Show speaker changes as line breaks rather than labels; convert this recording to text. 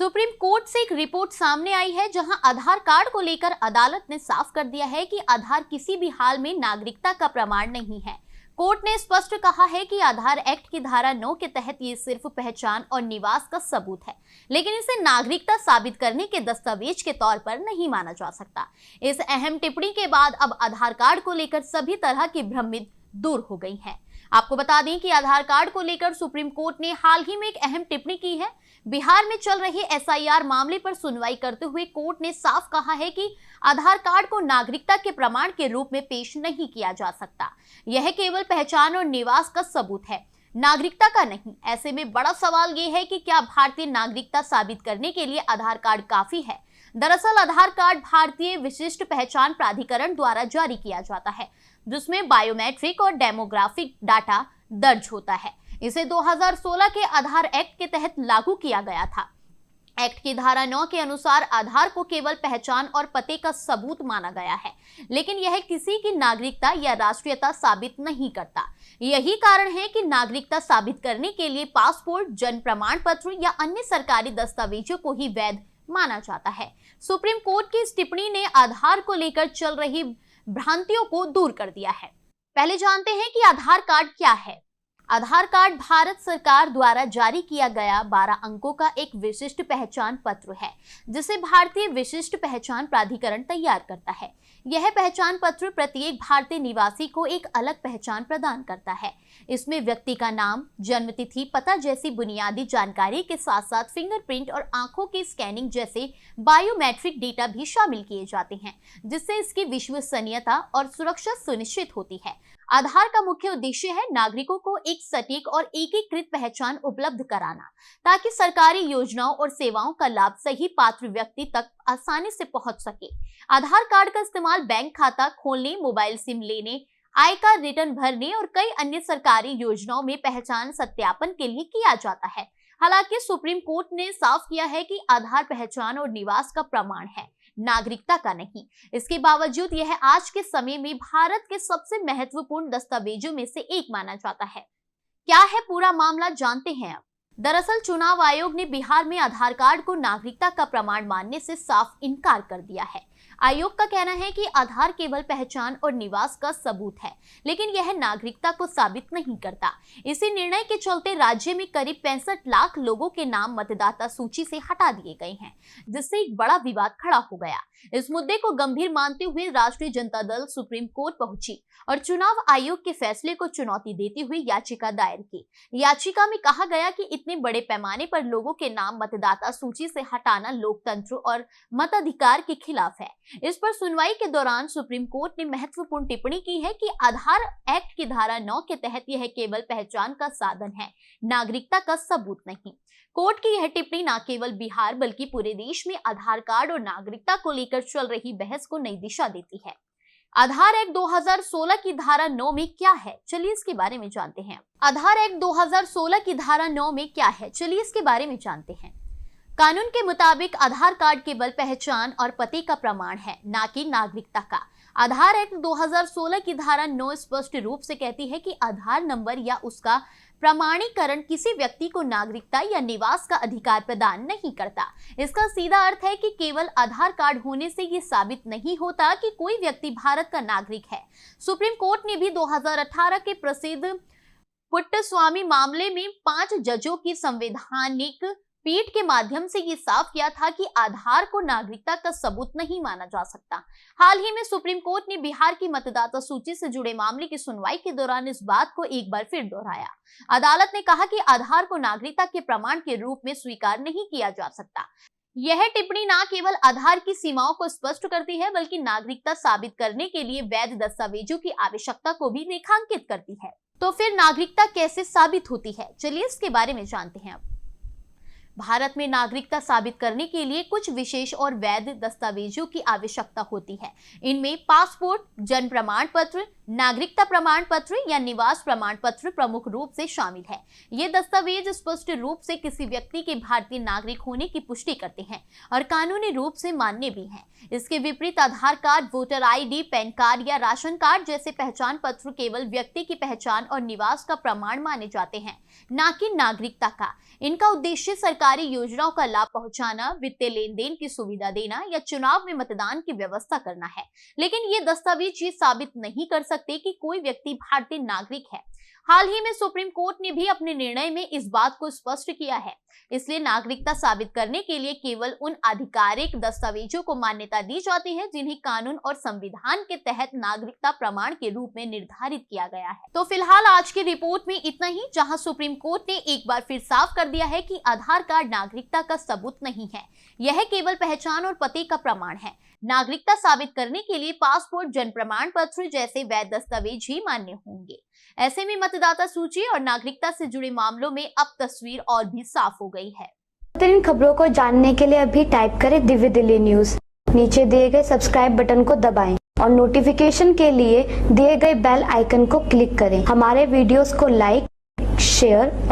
Supreme court से एक report सामने आई है जहां आधार कार्ड को लेकर अदालत ने साफ कर दिया है कि आधार किसी भी हाल में नागरिकता का प्रमाण नहीं है। कोर्ट ने स्पष्ट कहा है कि आधार एक्ट की धारा 9 के तहत ये सिर्फ पहचान और निवास का सबूत है, लेकिन इसे नागरिकता साबित करने के दस्तावेज के तौर पर नहीं माना जा सकता। इस अहम टिप्पणी के बाद अब आधार कार्ड को लेकर सभी तरह की भ्रमित दूर हो गई है। आपको बता दें कि आधार कार्ड को लेकर सुप्रीम कोर्ट ने हाल ही में एक अहम टिप्पणी की है। बिहार में चल रहे एसआईआर मामले पर सुनवाई करते हुए कोर्ट ने साफ कहा है कि आधार कार्ड को नागरिकता के प्रमाण के रूप में पेश नहीं किया जा सकता। यह केवल पहचान और निवास का सबूत है, नागरिकता का नहीं। ऐसे में बड़ा सवाल ये है कि क्या भारतीय नागरिकता साबित करने के लिए आधार कार्ड काफी है? दरअसल आधार कार्ड भारतीय विशिष्ट पहचान प्राधिकरण द्वारा जारी किया जाता है, जिसमें बायोमेट्रिक और डेमोग्राफिक डाटा दर्ज होता है। इसे 2016 के आधार एक्ट के तहत लागू किया गया था। एक्ट की धारा 9 के अनुसार आधार को केवल पहचान और पते का सबूत माना गया है, लेकिन यह किसी की नागरिकता या राष्ट्रीयता साबित नहीं करता। यही कारण है कि नागरिकता साबित करने के लिए पासपोर्ट, जन्म प्रमाण पत्र या अन्य सरकारी दस्तावेजों को ही वैध माना जाता है। सुप्रीम कोर्ट की इस टिप्पणी ने आधार को लेकर चल रही भ्रांतियों को दूर कर दिया है। पहले जानते हैं कि आधार कार्ड क्या है। आधार कार्ड भारत सरकार द्वारा जारी किया गया 12 अंकों का एक विशिष्ट पहचान पत्र है, जिसे भारतीय विशिष्ट पहचान प्राधिकरण तैयार करता है। यह पहचान पत्र प्रत्येक भारतीय निवासी को एक अलग पहचान प्रदान करता है। इसमें व्यक्ति का नाम, जन्म तिथि, पता जैसी बुनियादी जानकारी के साथ साथ फिंगरप्रिंट और आंखों की स्कैनिंग जैसे बायोमेट्रिक डेटा भी शामिल किए जाते हैं, जिससे इसकी विश्वसनीयता और सुरक्षा सुनिश्चित होती है। आधार का मुख्य उद्देश्य है नागरिकों को एक सटीक और एकीकृत पहचान उपलब्ध कराना, ताकि सरकारी योजनाओं और सेवाओं का लाभ सही पात्र व्यक्ति तक आसानी से पहुंच सके। आधार कार्ड का इस्तेमाल बैंक खाता खोलने, मोबाइल सिम लेने, आयकर रिटर्न भरने और कई अन्य सरकारी योजनाओं में पहचान सत्यापन के लिए किया जाता है। हालांकि सुप्रीम कोर्ट ने साफ किया है कि आधार पहचान और निवास का प्रमाण है, नागरिकता का नहीं। इसके बावजूद यह आज के समय में भारत के सबसे महत्वपूर्ण दस्तावेजों में से एक माना जाता है। क्या है पूरा मामला, जानते हैं अब। दरअसल चुनाव आयोग ने बिहार में आधार कार्ड को नागरिकता का प्रमाण मानने से साफ इनकार कर दिया है। आयोग का कहना है कि आधार केवल पहचान और निवास का सबूत है, लेकिन यह नागरिकता को साबित नहीं करता। इसी निर्णय के चलते राज्य में करीब 65 लाख लोगों के नाम मतदाता सूची से हटा दिए गए हैं, जिससे एक बड़ा विवाद खड़ा हो गया। इस मुद्दे को गंभीर मानते हुए राष्ट्रीय जनता दल सुप्रीम कोर्ट पहुंची और चुनाव आयोग के फैसले को चुनौती देती हुई याचिका दायर की। याचिका में कहा गया कि इतने बड़े पैमाने पर लोगों के नाम मतदाता सूची से हटाना लोकतंत्र और मताधिकार के खिलाफ है। इस पर सुनवाई के दौरान सुप्रीम कोर्ट ने महत्वपूर्ण टिप्पणी की है कि आधार एक्ट की धारा 9 के तहत यह केवल पहचान का साधन है, नागरिकता का सबूत नहीं। कोर्ट की यह टिप्पणी न केवल बिहार बल्कि पूरे देश में आधार कार्ड और नागरिकता को लेकर चल रही बहस को नई दिशा देती है। आधार एक्ट 2016 की धारा 9 में क्या है, चलिए इसके बारे में जानते हैं। आधार एक्ट 2016 की धारा 9 में क्या है, चलिए इसके बारे में जानते हैं। कानून के मुताबिक आधार कार्ड केवल पहचान और पते का प्रमाण है, ना कि नागरिकता का। आधार एक्ट 2016 की धारा 9 स्पष्ट रूप से कहती है कि आधार नंबर या उसका प्रमाणीकरण किसी व्यक्ति को नागरिकता या निवास का अधिकार प्रदान नहीं करता। इसका सीधा अर्थ है कि केवल आधार कार्ड होने से ये साबित नहीं होता कि कोई व्यक्ति भारत का नागरिक है। सुप्रीम कोर्ट ने भी 2018 के प्रसिद्ध पुट्टस्वामी मामले में 5 जजों की संवैधानिक पीठ के माध्यम से ये साफ किया था कि आधार को नागरिकता का सबूत नहीं माना जा सकता। हाल ही में सुप्रीम कोर्ट ने बिहार की मतदाता सूची से जुड़े मामले की सुनवाई के दौरान इस बात को एक बार फिर दोहराया। अदालत ने कहा कि आधार को नागरिकता के प्रमाण के रूप में स्वीकार नहीं किया जा सकता। यह टिप्पणी न केवल आधार की सीमाओं को स्पष्ट करती है, बल्कि नागरिकता साबित करने के लिए वैध दस्तावेजों की आवश्यकता को भी रेखांकित करती है। तो फिर नागरिकता कैसे साबित होती है, चलिए इसके बारे में जानते हैं अब। भारत में नागरिकता साबित करने के लिए कुछ विशेष और वैध दस्तावेजों की आवश्यकता होती है। इनमें पासपोर्ट, जन्म प्रमाण पत्र, नागरिकता प्रमाण पत्र या निवास प्रमाण पत्र प्रमुख रूप से शामिल है। ये दस्तावेज स्पष्ट रूप से किसी व्यक्ति के भारतीय नागरिक होने की पुष्टि करते हैं और कानूनी रूप से मान्य भी हैं। इसके विपरीत Aadhaar card, voter ID, pan card या राशन कार्ड जैसे पहचान पत्र केवल व्यक्ति की पहचान और निवास का प्रमाण माने जाते हैं, न कि नागरिकता का। इनका उद्देश्य सरकार सरकारी योजनाओं का लाभ पहुंचाना, वित्तीय लेन देन की सुविधा देना या चुनाव में मतदान की व्यवस्था करना है। लेकिन ये दस्तावेज ये साबित नहीं कर सकते कि कोई व्यक्ति भारतीय नागरिक है। हाल ही में सुप्रीम कोर्ट ने भी अपने निर्णय में इस बात को स्पष्ट किया है। इसलिए नागरिकता साबित करने के लिए केवल उन आधिकारिक दस्तावेजों को मान्यता दी जाती है जिन्हें कानून और संविधान के तहत नागरिकता प्रमाण के रूप में निर्धारित किया गया है। तो फिलहाल आज की रिपोर्ट में इतना ही, जहां सुप्रीम कोर्ट ने एक बार फिर साफ कर दिया है कि आधार कार्ड नागरिकता का सबूत नहीं है, यह केवल पहचान और पते का प्रमाण है। नागरिकता साबित करने के लिए पासपोर्ट, जन्म प्रमाण पत्र जैसे वैध दस्तावेज ही मान्य होंगे। ऐसे में मतदाता सूची और नागरिकता से जुड़े मामलों में अब तस्वीर और भी साफ हो गई है।
इन खबरों को जानने के लिए अभी टाइप करें दिव्य दिल्ली न्यूज। नीचे दिए गए सब्सक्राइब बटन को दबाएं और नोटिफिकेशन के लिए दिए गए बेल आइकन को क्लिक करें। हमारे वीडियोस को लाइक, शेयर